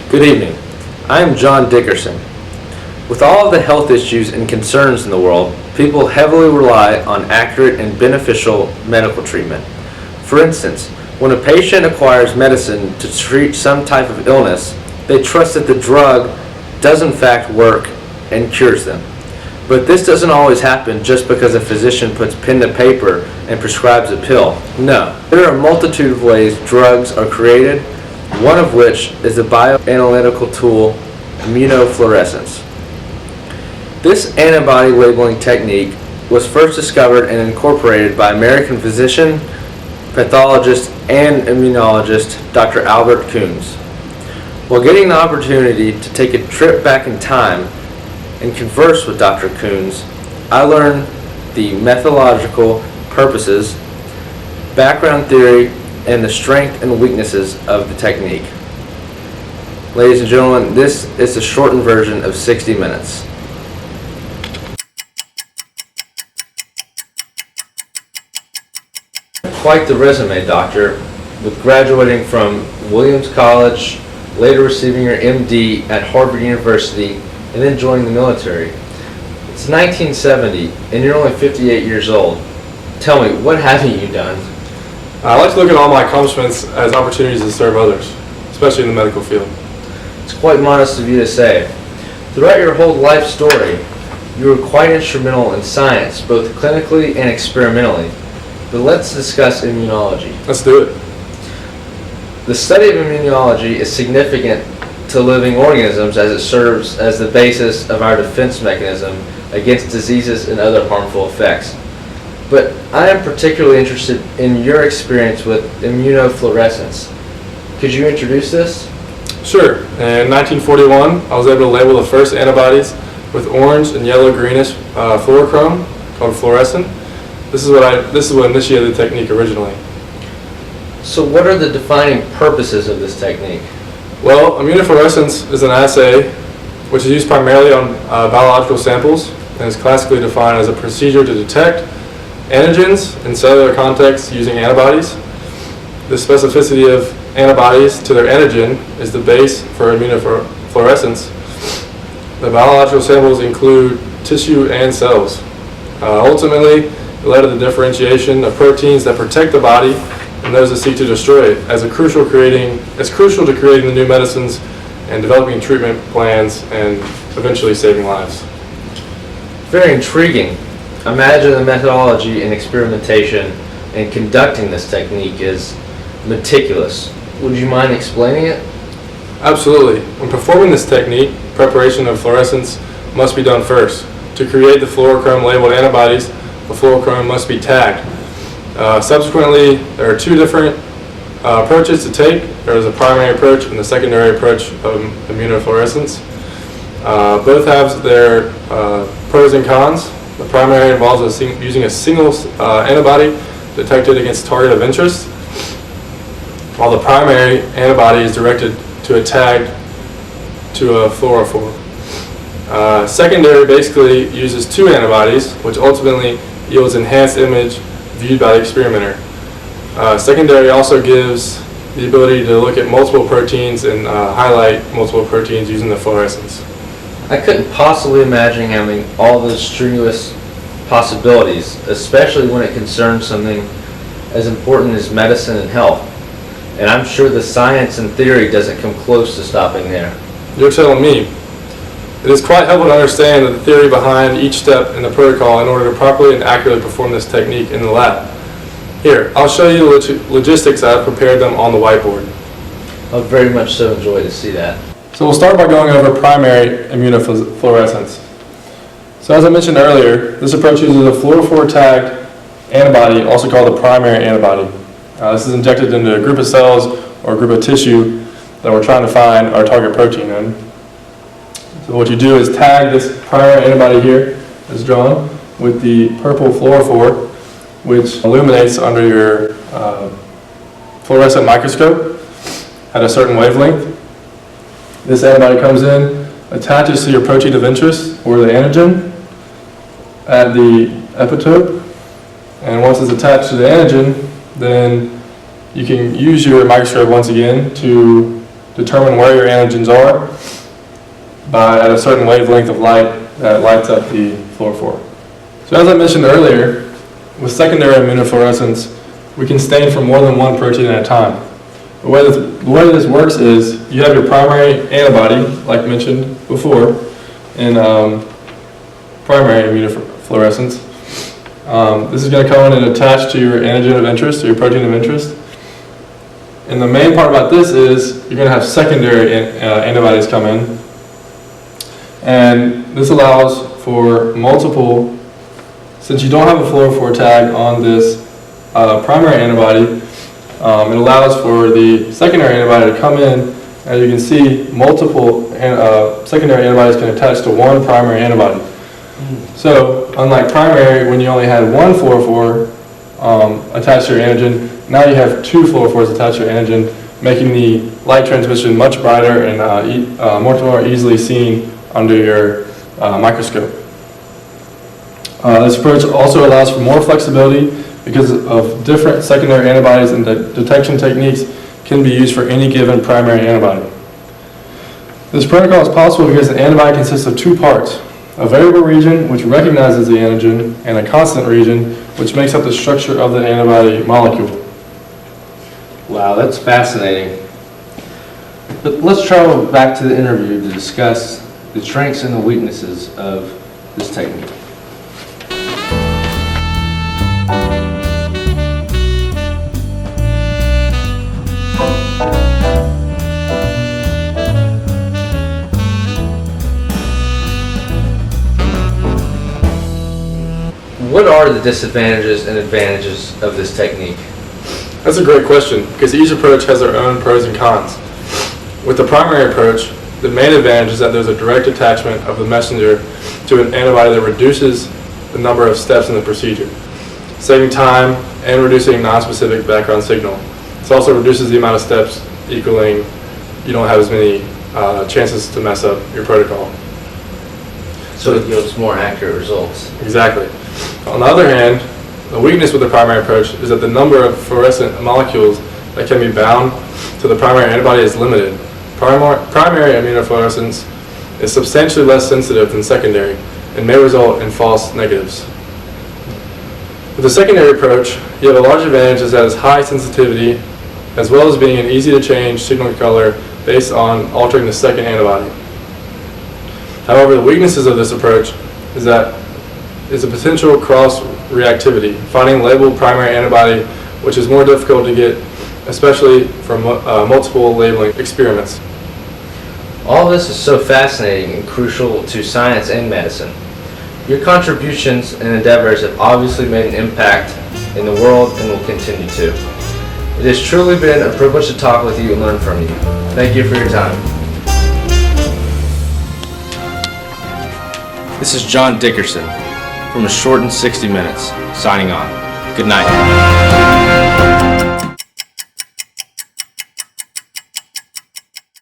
Good evening. I am John Dickerson. With all of the health issues and concerns in the world, people heavily rely on accurate and beneficial medical treatment. For instance, when a patient acquires medicine to treat some type of illness, they trust that the drug does in fact work and cures them. But this doesn't always happen just because a physician puts pen to paper and prescribes a pill. No, there are a multitude of ways drugs are created, one of which is the bioanalytical tool Immunofluorescence. This antibody labeling technique was first discovered and incorporated by American physician, pathologist, and immunologist Dr. Albert Kuhns. While getting the opportunity to take a trip back in time and converse with Dr. Kuhns, I learned the methodological purposes, background theory, and the strength and weaknesses of the technique. Ladies and gentlemen, this is the shortened version of 60 minutes. Quite the resume, Doctor, with graduating from Williams College, later receiving your MD at Harvard University, and then joining the military. It's 1970, and you're only 58 years old. Tell me, what haven't you done? I like to look at all my accomplishments as opportunities to serve others, especially in the medical field. It's quite modest of you to say. Throughout your whole life story, you were quite instrumental in science, both clinically and experimentally. But let's discuss immunology. Let's do it. The study of immunology is significant to living organisms as it serves as the basis of our defense mechanism against diseases and other harmful effects. But I am particularly interested in your experience with immunofluorescence. Could you introduce this? Sure. In 1941, I was able to label the first antibodies with orange and yellow-greenish fluorochrome called fluorescent. This is what initiated the technique originally. So what are the defining purposes of this technique? Well, immunofluorescence is an assay which is used primarily on biological samples and is classically defined as a procedure to detect antigens in cellular contexts using antibodies. The specificity of antibodies to their antigen is the base for immunofluorescence. The biological samples include tissue and cells. Ultimately, it led to the differentiation of proteins that protect the body and those that seek to destroy it as crucial to creating the new medicines and developing treatment plans and eventually saving lives. Very intriguing. Imagine the methodology and experimentation in conducting this technique is meticulous. Would you mind explaining it? Absolutely. When performing this technique, preparation of fluorescence must be done first. To create the fluorochrome labeled antibodies, the fluorochrome must be tagged. Subsequently, there are two different approaches to take. There is a primary approach and the secondary approach of immunofluorescence. Both have their pros and cons. The primary involves using a single antibody detected against target of interest, while the primary antibody is directed to a tag to a fluorophore. Secondary basically uses two antibodies, which ultimately yields enhanced image viewed by the experimenter. Secondary also gives the ability to look at multiple proteins and highlight multiple proteins using the fluorescence. I couldn't possibly imagine having all those strenuous possibilities, especially when it concerns something as important as medicine and health. And I'm sure the science and theory doesn't come close to stopping there. You're telling me. It is quite helpful to understand the theory behind each step in the protocol in order to properly and accurately perform this technique in the lab. Here, I'll show you the logistics. I've prepared them on the whiteboard. I would very much so enjoy to see that. So we'll start by going over primary immunofluorescence. So as I mentioned earlier, this approach uses a fluorophore tagged antibody, also called the primary antibody. This is injected into a group of cells or a group of tissue that we're trying to find our target protein in. So what you do is tag this primary antibody here, as drawn, with the purple fluorophore, which illuminates under your fluorescent microscope at a certain wavelength. This antibody comes in, attaches to your protein of interest, or the antigen, at the epitope, and once it's attached to the antigen, then you can use your microscope once again to determine where your antigens are at a certain wavelength of light that lights up the fluorophore. So as I mentioned earlier, with secondary immunofluorescence, we can stain for more than one protein at a time. The way this works is you have your primary antibody, like mentioned before, in primary immunofluorescence. This is going to come in and attach to your antigen of interest, or your protein of interest. And the main part about this is you're going to have secondary antibodies come in. And this allows for multiple, since you don't have a fluorophore tag on this primary antibody, it allows for the secondary antibody to come in. As you can see, multiple secondary antibodies can attach to one primary antibody. So, unlike primary, when you only had one fluorophore attached to your antigen, now you have two fluorophores attached to your antigen, making the light transmission much brighter and much more easily seen under your microscope. This approach also allows for more flexibility because of different secondary antibodies, and the detection techniques can be used for any given primary antibody. This protocol is possible because the antibody consists of two parts: a variable region, which recognizes the antigen, and a constant region, which makes up the structure of the antibody molecule. Wow, that's fascinating. But let's travel back to the interview to discuss the strengths and the weaknesses of this technique. What are the disadvantages and advantages of this technique? That's a great question, because each approach has their own pros and cons. With the primary approach, the main advantage is that there's a direct attachment of the messenger to an antibody that reduces the number of steps in the procedure, saving time and reducing non-specific background signal. This also reduces the amount of steps, equaling you don't have as many chances to mess up your protocol. So it yields more accurate results. Exactly. On the other hand, the weakness with the primary approach is that the number of fluorescent molecules that can be bound to the primary antibody is limited. Primary immunofluorescence is substantially less sensitive than secondary and may result in false negatives. With the secondary approach, you have a large advantage is that it's high sensitivity, as well as being an easy to change signal color based on altering the second antibody. However, the weaknesses of this approach is a potential cross-reactivity, finding labeled primary antibody, which is more difficult to get, especially from multiple labeling experiments. All this is so fascinating and crucial to science and medicine. Your contributions and endeavors have obviously made an impact in the world and will continue to. It has truly been a privilege to talk with you and learn from you. Thank you for your time. This is John Dickerson from A Shortened 60 Minutes, signing on. Good night.